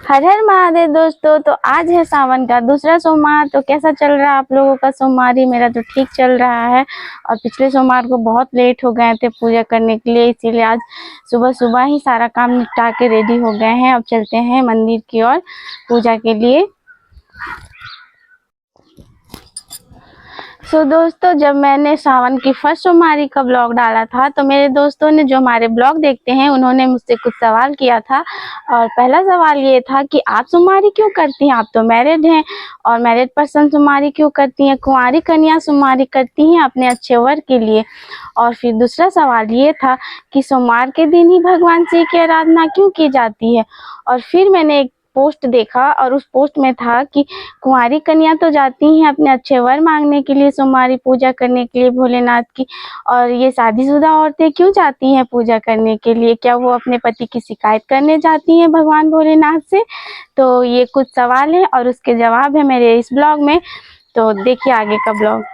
हर हर महादेव दोस्तों। तो आज है सावन का दूसरा सोमवार। तो कैसा चल रहा है आप लोगों का सोमवारी? मेरा तो ठीक चल रहा है। और पिछले सोमवार को बहुत लेट हो गए थे पूजा करने के लिए, इसीलिए आज सुबह सुबह ही सारा काम निपटा के रेडी हो गए हैं। अब चलते हैं मंदिर की ओर पूजा के लिए। दोस्तों, जब मैंने सावन की फर्स्ट सोमवारी का ब्लॉग डाला था तो मेरे दोस्तों ने, जो हमारे ब्लॉग देखते हैं, उन्होंने मुझसे कुछ सवाल किया था। और पहला सवाल ये था कि आप सोमवारी क्यों करती हैं? आप तो मैरिड हैं, और मैरिड पर्सन सोमवारी क्यों करती हैं? कुंवारी कन्या सोमवारी करती हैं अपने अच्छे वर के लिए। और फिर दूसरा सवाल ये था कि सोमवार के दिन ही भगवान शिव की आराधना क्यों की जाती है। और फिर मैंने एक पोस्ट देखा और उस पोस्ट में था कि कुंवारी कन्या तो जाती हैं अपने अच्छे वर मांगने के लिए, सोमवारी पूजा करने के लिए भोलेनाथ की, और ये शादीशुदा औरतें क्यों जाती हैं पूजा करने के लिए? क्या वो अपने पति की शिकायत करने जाती हैं भगवान भोलेनाथ से? तो ये कुछ सवाल हैं और उसके जवाब है मेरे इस ब्लॉग में। तो देखिए आगे का ब्लॉग।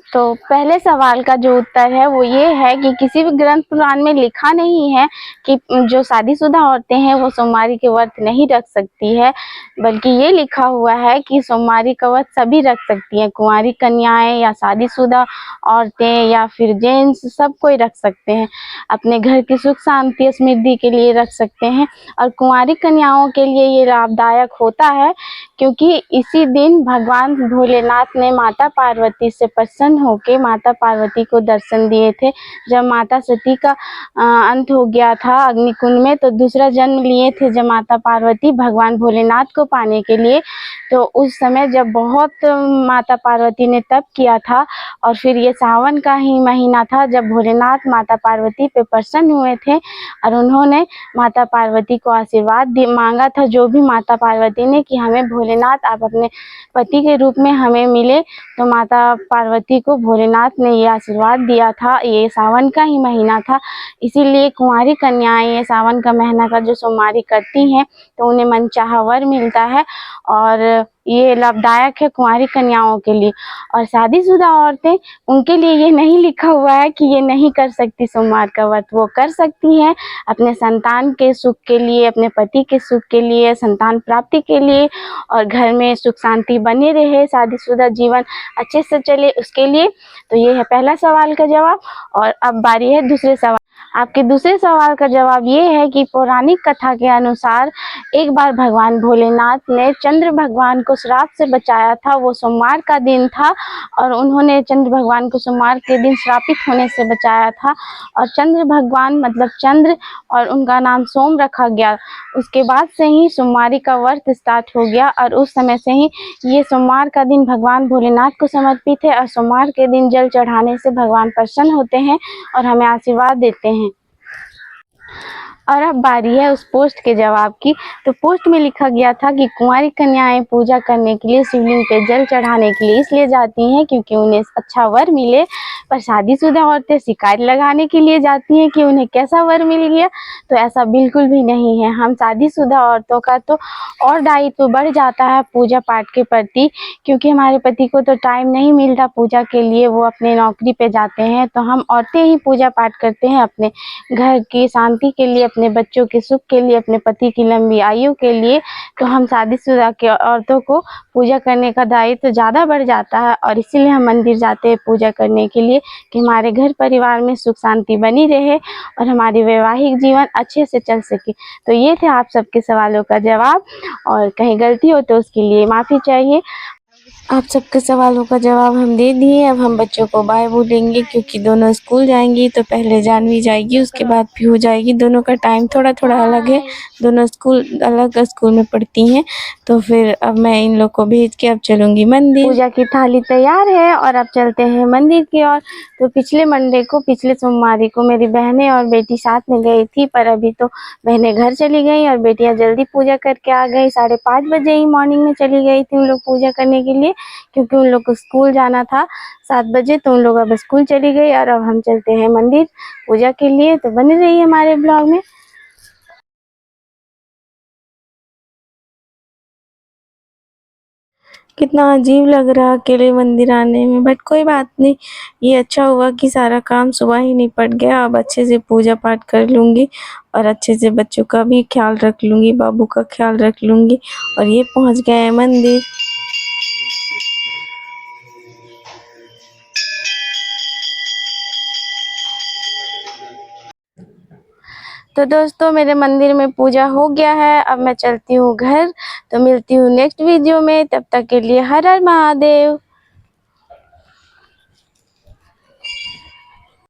तो पहले सवाल का जो उत्तर है वो ये है कि किसी भी ग्रंथ पुराण में लिखा नहीं है कि जो शादीशुदा औरतें हैं वो सोमवारी के व्रत नहीं रख सकती है, बल्कि ये लिखा हुआ है कि सोमवारी का व्रत सभी रख सकती हैं। कुंवारी कन्याएं या शादीशुदा औरतें या फिर जेंट्स, सब कोई रख सकते हैं। अपने घर की सुख शांति समृद्धि के लिए रख सकते हैं। और कुंवारी कन्याओं के लिए ये लाभदायक होता है, क्योंकि इसी दिन भगवान भोलेनाथ ने माता पार्वती से प्रसन्न होकर माता पार्वती को दर्शन दिए थे। जब माता सती का अंत हो गया था अग्निकुंड में, तो दूसरा जन्म लिए थे जब माता पार्वती भगवान भोलेनाथ को पाने के लिए। तो उस समय जब बहुत माता पार्वती ने तप किया था, और फिर ये सावन का ही महीना था जब भोलेनाथ माता पार्वती पे प्रसन्न हुए थे, और उन्होंने माता पार्वती को आशीर्वाद मांगा था, जो भी माता पार्वती ने, कि हमें भोलेनाथ आप अपने पति के रूप में हमें मिले। तो माता पार्वती को भोलेनाथ ने ये आशीर्वाद दिया था। ये सावन का ही महीना था, इसीलिए कुंवारी कन्याएं ये सावन का महीना का जो सोमवारी करती हैं तो उन्हें मनचाहा वर मिलता है, और ये लाभदायक है कुंवारी कन्याओं के लिए। और शादीशुदा औरतें, उनके लिए ये नहीं लिखा हुआ है कि ये नहीं कर सकती सोमवार का व्रत। वो कर सकती हैं अपने संतान के सुख के लिए, अपने पति के सुख के लिए, संतान प्राप्ति के लिए, और घर में सुख शांति बने रहे, शादीशुदा जीवन अच्छे से चले, उसके लिए। तो ये है पहला सवाल का जवाब। और अब बारी है दूसरे सवाल। आपके दूसरे सवाल का जवाब ये है कि पौराणिक कथा के अनुसार एक बार भगवान भोलेनाथ ने चंद्र भगवान को श्राप से बचाया था। वो सोमवार का दिन था, और उन्होंने चंद्र भगवान को सोमवार के दिन श्रापित होने से बचाया था। और चंद्र भगवान मतलब चंद्र, और उनका नाम सोम रखा गया। उसके बाद से ही सोमवारी का व्रत स्टार्ट हो गया, और उस समय से ही ये सोमवार का दिन भगवान भोलेनाथ को समर्पित है। और सोमवार के दिन जल चढ़ाने से भगवान प्रसन्न होते हैं और हमें आशीर्वाद देते हैं। और अब बारी है उस पोस्ट के जवाब की। तो पोस्ट में लिखा गया था कि कुंवारी कन्याएं पूजा करने के लिए, शिवलिंग पे जल चढ़ाने के लिए इसलिए जाती हैं क्योंकि उन्हें अच्छा वर मिले। पर शादीशुदा औरतें शिकायत लगाने के लिए जाती हैं कि उन्हें कैसा वर मिल गया। तो ऐसा बिल्कुल भी नहीं है। हम शादीशुदा औरतों का तो और दायित्व बढ़ जाता है पूजा पाठ के प्रति, क्योंकि हमारे पति को तो टाइम नहीं मिलता पूजा के लिए, वो अपने नौकरी पे जाते हैं। तो हम औरतें ही पूजा पाठ करते हैं अपने घर की शांति के लिए, अपने बच्चों के सुख के लिए, अपने पति की लंबी आयु के लिए। तो हम शादीशुदा के औरतों को पूजा करने का दायित्व ज़्यादा बढ़ जाता है, और इसीलिए हम मंदिर जाते हैं पूजा करने के लिए, कि हमारे घर परिवार में सुख शांति बनी रहे और हमारी वैवाहिक जीवन अच्छे से चल सके। तो ये थे आप सबके सवालों का जवाब, और कहीं गलती हो तो उसके लिए माफ़ी चाहिए। आप सबके सवालों का जवाब हम दे दिए। अब हम बच्चों को बाय बोलेंगे, क्योंकि दोनों स्कूल जाएंगी। तो पहले जानवी जाएगी, उसके बाद पीहू जाएगी। दोनों का टाइम थोड़ा थोड़ा अलग है, दोनों स्कूल अलग स्कूल में पढ़ती हैं। तो फिर अब मैं इन लोग को भेज के अब चलूँगी मंदिर। पूजा की थाली तैयार है और अब चलते हैं मंदिर की ओर। तो पिछले मंडे को, पिछले सोमवारी को मेरी बहनें और बेटी साथ में गई थी, पर अभी तो बहनें घर चली गई और बेटियां जल्दी पूजा करके आ गई। 5:30 बजे ही मॉर्निंग में चली गई थी उन लोग पूजा करने के लिए, क्योंकि उन लोग को स्कूल जाना था 7 बजे। तो उन लोग अब स्कूल चली गई, और अब हम चलते हैं मंदिर पूजा के लिए। तो बने रहिए हमारे ब्लॉग में। कितना अजीब लग रहा अकेले मंदिर आने में, बट कोई बात नहीं। ये अच्छा हुआ कि सारा काम सुबह ही निपट गया। अब अच्छे से पूजा पाठ कर लूँगी और अच्छे से बच्चों का भी ख्याल रख लूँगी, बाबू का ख्याल रख लूँगी। और ये पहुँच गए हैं मंदिर। तो दोस्तों मेरे मंदिर में पूजा हो गया है, अब मैं चलती हूँ घर। तो मिलती हूँ नेक्स्ट वीडियो में, तब तक के लिए हर हर महादेव।